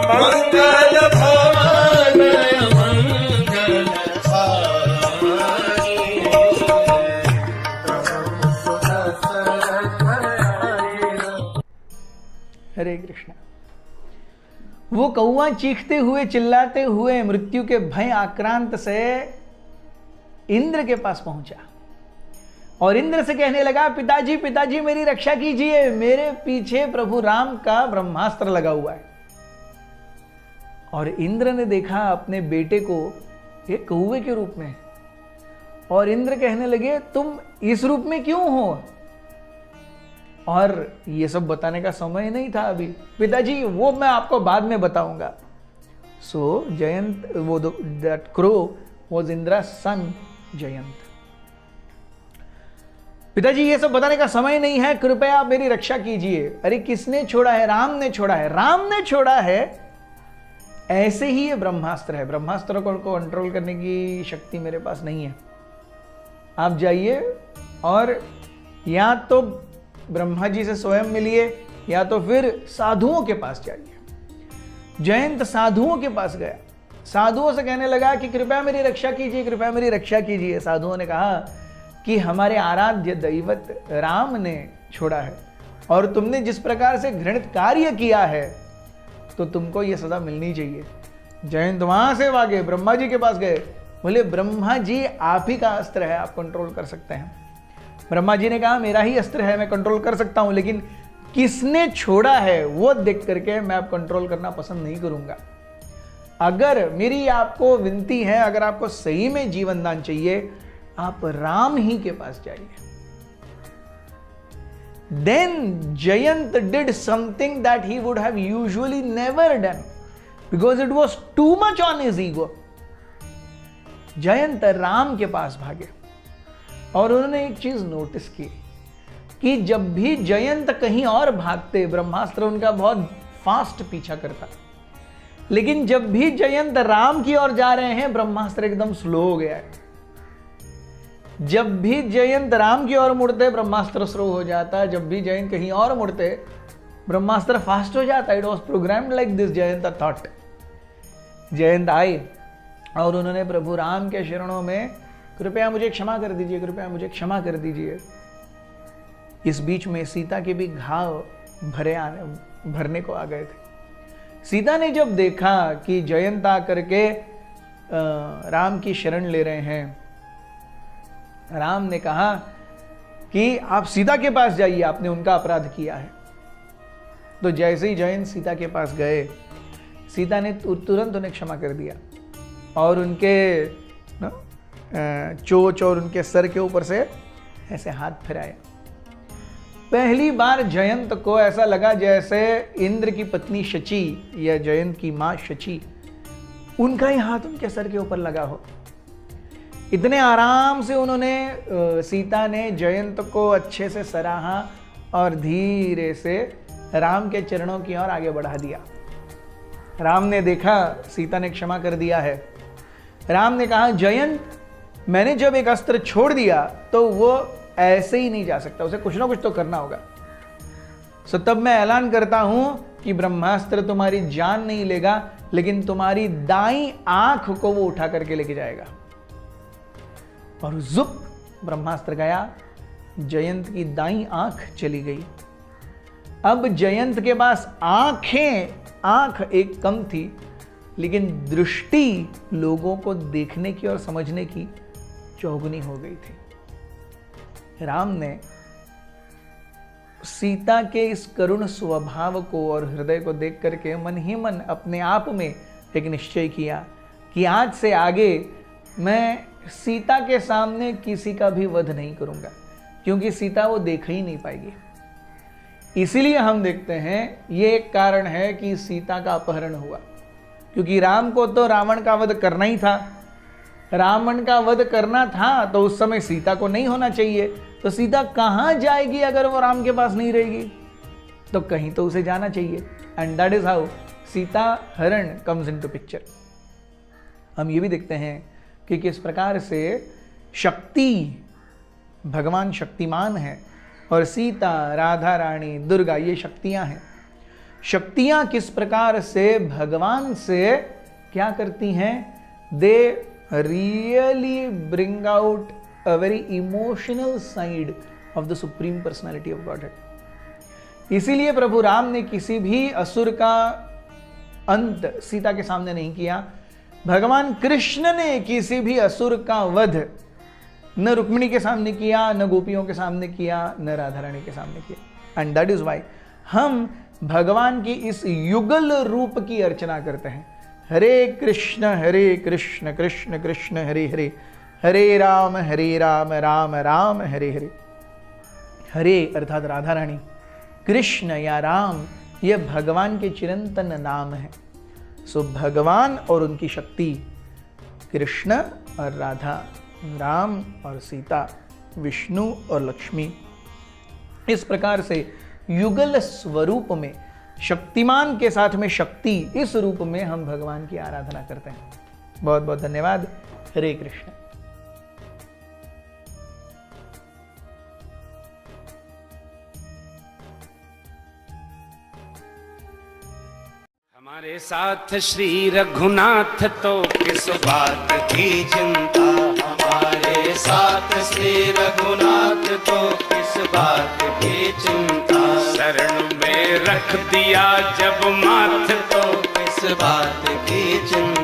मंगल भवन मंगल हरे कृष्णा। वो कौवा चीखते हुए चिल्लाते हुए मृत्यु के भय आक्रांत से इंद्र के पास पहुंचा और इंद्र से कहने लगा, पिताजी पिताजी मेरी रक्षा कीजिए, मेरे पीछे प्रभु राम का ब्रह्मास्त्र लगा हुआ है। और इंद्र ने देखा अपने बेटे को एक कौवे के रूप में, और इंद्र कहने लगे, तुम इस रूप में क्यों हो? और ये सब बताने का समय नहीं था अभी, पिताजी वो मैं आपको बाद में बताऊंगा। सो जयंत, वो दैट क्रो वाज इंद्रा's सन जयंत। पिताजी ये सब बताने का समय नहीं है, कृपया आप मेरी रक्षा कीजिए। अरे किसने छोड़ा है? राम ने छोड़ा है, राम ने छोड़ा है। ऐसे ही ये ब्रह्मास्त्र है, ब्रह्मास्त्र को कंट्रोल करने की शक्ति मेरे पास नहीं है। आप जाइए और या तो ब्रह्मा जी से स्वयं मिलिए या तो फिर साधुओं के पास जाइए। जयंत साधुओं के पास गया, साधुओं से कहने लगा कि कृपया मेरी रक्षा कीजिए, कृपया मेरी रक्षा कीजिए। साधुओं ने कहा कि हमारे आराध्य दैवत राम ने छोड़ा है और तुमने जिस प्रकार से घृणित कार्य किया है तो तुमको यह सजा मिलनी चाहिए। जयंत वहां से भागे, ब्रह्मा जी के पास गए, बोले ब्रह्मा जी आप ही का अस्त्र है, आप कंट्रोल कर सकते हैं। ब्रह्मा जी ने कहा मेरा ही अस्त्र है, मैं कंट्रोल कर सकता हूं, लेकिन किसने छोड़ा है वो देख करके मैं अब कंट्रोल करना पसंद नहीं करूंगा। अगर मेरी आपको विनती है, अगर आपको सही में जीवन दान चाहिए, आप राम ही के पास जाइए। Then Jayant did something that he would have usually never done because it was too much on his ego. Jayant Ram के पास भागे और उन्होंने एक चीज नोटिस की कि जब भी जयंत कहीं और भागते, ब्रह्मास्त्र उनका बहुत फास्ट पीछा करता, लेकिन जब भी जयंत राम की ओर जा रहे हैं, ब्रह्मास्त्र एकदम स्लो हो गया है। जब भी जयंत राम की ओर मुड़ते, ब्रह्मास्त्र स्लो हो जाता है। जब भी जयंत कहीं और मुड़ते, ब्रह्मास्त्र फास्ट हो जाता है। It was programmed like this, Jayant thought. Jayant आए और उन्होंने प्रभु राम के शरणों में, कृपया मुझे क्षमा कर दीजिए, कृपया मुझे क्षमा कर दीजिए। इस बीच में सीता के भी घाव भरने को आ गए थे। सीता ने जब देखा कि जयंत आकर के राम की शरण ले रहे हैं, राम ने कहा कि आप सीता के पास जाइए, आपने उनका अपराध किया है। तो जैसे ही जयंत सीता के पास गए, सीता ने तुरंत उन्हें क्षमा कर दिया और उनके चोंच और उनके सर के ऊपर से ऐसे हाथ फिराया। पहली बार जयंत को ऐसा लगा जैसे इंद्र की पत्नी शची या जयंत की मां शची, उनका ही हाथ उनके सर के ऊपर लगा हो। इतने आराम से उन्होंने, सीता ने जयंत को अच्छे से सराहा और धीरे से राम के चरणों की ओर आगे बढ़ा दिया। राम ने देखा सीता ने क्षमा कर दिया है। राम ने कहा, जयंत मैंने जब एक अस्त्र छोड़ दिया तो वो ऐसे ही नहीं जा सकता, उसे कुछ ना कुछ तो करना होगा। सो तब मैं ऐलान करता हूं कि ब्रह्मास्त्र तुम्हारी जान नहीं लेगा, लेकिन तुम्हारी दाईं आंख को वो उठा करके लेके जाएगा। और जुप ब्रह्मास्त्र गया, जयंत की दाईं आंख चली गई। अब जयंत के पास आंख एक कम थी, लेकिन दृष्टि लोगों को देखने की और समझने की चौगुनी हो गई थी। राम ने सीता के इस करुण स्वभाव को और हृदय को देख करके मन ही मन अपने आप में एक निश्चय किया कि आज से आगे मैं सीता के सामने किसी का भी वध नहीं करूंगा, क्योंकि सीता वो देख ही नहीं पाएगी। इसीलिए हम देखते हैं ये एक कारण है कि सीता का अपहरण हुआ, क्योंकि राम को तो रावण का वध करना ही था। रावण का वध करना था तो उस समय सीता को नहीं होना चाहिए। तो सीता कहां जाएगी अगर वो राम के पास नहीं रहेगी? तो कहीं तो उसे जाना चाहिए। And that is how Sita हरण कम्स इनटू पिक्चर। हम ये भी देखते हैं कि किस प्रकार से शक्ति, भगवान शक्तिमान है और सीता, राधा रानी, दुर्गा, ये शक्तियां हैं। शक्तियां किस प्रकार से भगवान से क्या करती हैं, they really bring out a very emotional side of the supreme personality of godhead. इसीलिए प्रभु राम ने किसी भी असुर का अंत सीता के सामने नहीं किया। भगवान कृष्ण ने किसी भी असुर का वध न रुक्मिणी के सामने किया, न गोपियों के सामने किया, न राधा रानी के सामने किया। एंड दैट इज वाई हम भगवान की इस युगल रूप की अर्चना करते हैं। हरे कृष्ण कृष्ण कृष्ण हरे हरे, हरे राम राम राम हरे हरे। हरे अर्थात राधा रानी, कृष्ण या राम यह भगवान के चिरंतन नाम है। सो भगवान और उनकी शक्ति, कृष्ण और राधा, राम और सीता, विष्णु और लक्ष्मी, इस प्रकार से युगल स्वरूप में शक्तिमान के साथ में शक्ति, इस रूप में हम भगवान की आराधना करते हैं। बहुत बहुत धन्यवाद। हरे कृष्ण। हमारे साथ श्री रघुनाथ तो किस बात की चिंता, हमारे साथ श्री रघुनाथ तो किस बात की चिंता, शरण में रख दिया जब माथ तो किस बात की चिंता।